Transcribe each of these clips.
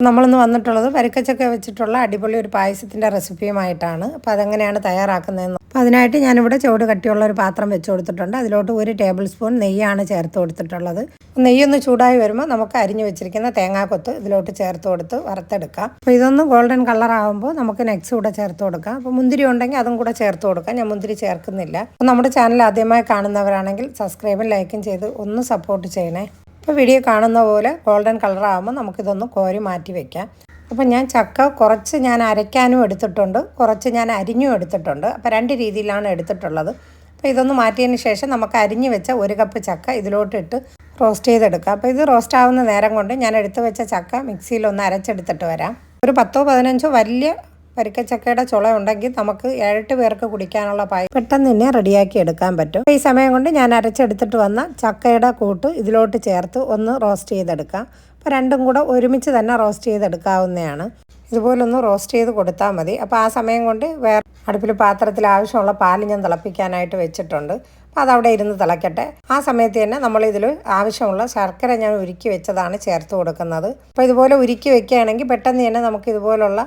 നമ്മളിന്ന് വന്നിട്ടുള്ളത് വരിക്കച്ചക്ക വെച്ചിട്ടുള്ള അടിപൊളി ഒരു പായസത്തിൻ്റെ റെസിപ്പിയുമായിട്ടാണ്. അപ്പോൾ അതെങ്ങനെയാണ് തയ്യാറാക്കുന്നതെന്ന്. അപ്പോൾ അതിനായിട്ട് ഞാനിവിടെ ചുവട് കട്ടിയുള്ള ഒരു പാത്രം വെച്ച് കൊടുത്തിട്ടുണ്ട്. അതിലോട്ട് 1 ടേബിൾ സ്പൂൺ നെയ്യാണ് ചേർത്ത് കൊടുത്തിട്ടുള്ളത്. നെയ്യൊന്ന് ചൂടായി വരുമ്പോൾ നമുക്ക് അരിഞ്ഞു വെച്ചിരിക്കുന്ന തേങ്ങാക്കൊത്ത് ഇതിലോട്ട് ചേർത്ത് കൊടുത്ത് വറുത്തെടുക്കാം. അപ്പോൾ ഇതൊന്ന് ഗോൾഡൻ കളർ ആകുമ്പോൾ നമുക്ക് നെക്സ് കൂടെ ചേർത്ത് കൊടുക്കാം. അപ്പോൾ മുന്തിരി ഉണ്ടെങ്കിൽ അതും കൂടെ ചേർത്ത് കൊടുക്കാം. ഞാൻ മുന്തിരി ചേർക്കുന്നില്ല. അപ്പോൾ നമ്മുടെ ചാനൽ ആദ്യമായി കാണുന്നവരാണെങ്കിൽ സബ്സ്ക്രൈബും ലൈക്കും ചെയ്ത് ഒന്ന് സപ്പോർട്ട് ചെയ്യണേ. ഇപ്പോൾ വീഡിയോ കാണുന്ന പോലെ ഗോൾഡൻ കളർ ആകുമ്പോൾ നമുക്കിതൊന്ന് കോരി മാറ്റി വയ്ക്കാം. അപ്പോൾ ഞാൻ ചക്ക കുറച്ച് ഞാൻ അരയ്ക്കാനും എടുത്തിട്ടുണ്ട്, കുറച്ച് ഞാൻ അരിഞ്ഞും എടുത്തിട്ടുണ്ട്. അപ്പോൾ 2 രീതിയിലാണ് എടുത്തിട്ടുള്ളത്. അപ്പോൾ ഇതൊന്ന് മാറ്റിയതിന് ശേഷം നമുക്ക് അരിഞ്ഞു വെച്ച 1 കപ്പ് ചക്ക ഇതിലോട്ടിട്ട് റോസ്റ്റ് ചെയ്തെടുക്കാം. അപ്പോൾ ഇത് റോസ്റ്റ് ആവുന്ന നേരം കൊണ്ട് ഞാൻ എടുത്തു വെച്ച ചക്ക മിക്സിയിലൊന്ന് അരച്ചെടുത്തിട്ട് വരാം. ഒരു 10 15 വലിയ വരിക്കച്ചക്കയുടെ ചുള ഉണ്ടെങ്കിൽ നമുക്ക് 7 പേർക്ക് കുടിക്കാനുള്ള പായസം പെട്ടെന്ന് തന്നെ റെഡിയാക്കി എടുക്കാൻ പറ്റും. ഈ സമയം കൊണ്ട് ഞാൻ അരച്ചെടുത്തിട്ട് വന്ന ചക്കയുടെ കൂട്ട് ഇതിലോട്ട് ചേർത്ത് ഒന്ന് റോസ്റ്റ് ചെയ്തെടുക്കാം. അപ്പോൾ രണ്ടും കൂടെ ഒരുമിച്ച് തന്നെ റോസ്റ്റ് ചെയ്തെടുക്കാവുന്നതാണ്. ഇതുപോലൊന്ന് റോസ്റ്റ് ചെയ്ത് കൊടുത്താൽ മതി. അപ്പോൾ ആ സമയം കൊണ്ട് വേറെ അടുപ്പിൽ പാത്രത്തിൽ ആവശ്യമുള്ള പാല് ഞാൻ തിളപ്പിക്കാനായിട്ട് വെച്ചിട്ടുണ്ട്. അപ്പോൾ അതവിടെ ഇരുന്ന് തിളയ്ക്കട്ടെ. ആ സമയത്ത് തന്നെ നമ്മളിതിൽ ആവശ്യമുള്ള ശർക്കര ഞാൻ ഉരുക്കി വെച്ചതാണ് ചേർത്ത് കൊടുക്കുന്നത്. അപ്പോൾ ഇതുപോലെ ഉരുക്കി വെക്കുകയാണെങ്കിൽ പെട്ടെന്ന് തന്നെ നമുക്ക് ഇതുപോലുള്ള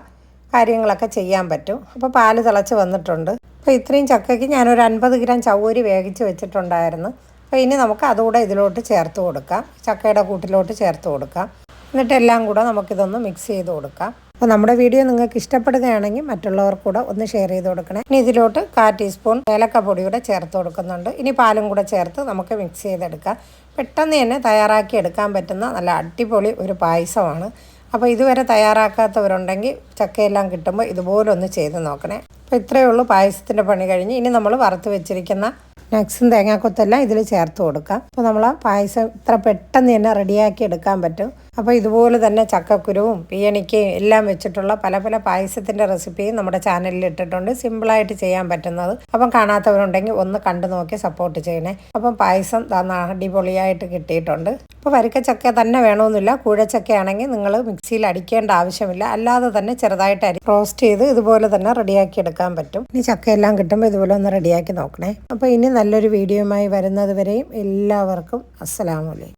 കാര്യങ്ങളൊക്കെ ചെയ്യാൻ പറ്റും. അപ്പോൾ പാല് തിളച്ച് വന്നിട്ടുണ്ട്. അപ്പോൾ ഇത്രയും ചക്കയ്ക്ക് ഞാനൊരു 50 ഗ്രാം ചവ്വരി വേവിച്ച് വെച്ചിട്ടുണ്ടായിരുന്നു. അപ്പോൾ ഇനി നമുക്ക് അതുകൂടെ ഇതിലോട്ട് ചേർത്ത് കൊടുക്കാം. ചക്കയുടെ കൂട്ടിലോട്ട് ചേർത്ത് കൊടുക്കാം. എന്നിട്ട് എല്ലാം കൂടെ നമുക്കിതൊന്ന് മിക്സ് ചെയ്ത് കൊടുക്കാം. അപ്പോൾ നമ്മുടെ വീഡിയോ നിങ്ങൾക്ക് ഇഷ്ടപ്പെടുകയാണെങ്കിൽ മറ്റുള്ളവർക്ക് കൂടെ ഒന്ന് ഷെയർ ചെയ്ത് കൊടുക്കണേ. ഇനി ഇതിലോട്ട് 1/4 ടീസ്പൂൺ ഏലക്കപ്പൊടി കൂടെ ചേർത്ത് കൊടുക്കുന്നുണ്ട്. ഇനി പാലും കൂടെ ചേർത്ത് നമുക്ക് മിക്സ് ചെയ്തെടുക്കാം. പെട്ടെന്ന് തന്നെ തയ്യാറാക്കി എടുക്കാൻ പറ്റുന്ന നല്ല അടിപൊളി ഒരു പായസമാണ്. അപ്പോൾ ഇതുവരെ തയ്യാറാക്കാത്തവരുണ്ടെങ്കിൽ ചക്കയെല്ലാം കിട്ടുമ്പോൾ ഇതുപോലൊന്ന് ചെയ്ത് നോക്കണേ. അപ്പോൾ ഇത്രയേ ഉള്ളൂ പായസത്തിൻ്റെ പണി കഴിഞ്ഞ്. ഇനി നമ്മൾ വറുത്ത് വെച്ചിരിക്കുന്ന നട്ട്സും തേങ്ങാക്കൊത്തെല്ലാം ഇതിൽ ചേർത്ത് കൊടുക്കാം. അപ്പോൾ നമ്മൾ ആ പായസം ഇത്ര പെട്ടെന്ന് തന്നെ റെഡിയാക്കി എടുക്കാൻ പറ്റും. അപ്പോൾ ഇതുപോലെ തന്നെ ചക്കക്കുരുവും പിയണിക്കയും എല്ലാം വെച്ചിട്ടുള്ള പല പല പായസത്തിൻ്റെ റെസിപ്പിയും നമ്മുടെ ചാനലിൽ ഇട്ടിട്ടുണ്ട്. സിമ്പിളായിട്ട് ചെയ്യാൻ പറ്റുന്നത്. അപ്പം കാണാത്തവരുണ്ടെങ്കിൽ ഒന്ന് കണ്ടു നോക്കി സപ്പോർട്ട് ചെയ്യണേ. അപ്പം പായസം അടിപൊളിയായിട്ട് കിട്ടിയിട്ടുണ്ട്. അപ്പോൾ വരിക്കച്ചക്ക തന്നെ വേണമെന്നില്ല. കൂഴച്ചക്കയാണെങ്കിൽ നിങ്ങൾ മിക്സിയിൽ അടിക്കേണ്ട ആവശ്യമില്ല. അല്ലാതെ തന്നെ ചെറുതായിട്ട് റോസ്റ്റ് ചെയ്ത് ഇതുപോലെ തന്നെ റെഡിയാക്കി എടുക്കാൻ പറ്റും. ഇനി ചക്കയെല്ലാം കിട്ടുമ്പോൾ ഇതുപോലെ ഒന്ന് റെഡിയാക്കി നോക്കണേ. അപ്പോൾ ഇനി നല്ലൊരു വീഡിയോയുമായി വരുന്നത് വരെയും എല്ലാവർക്കും അസ്സലാമു അലൈക്കും.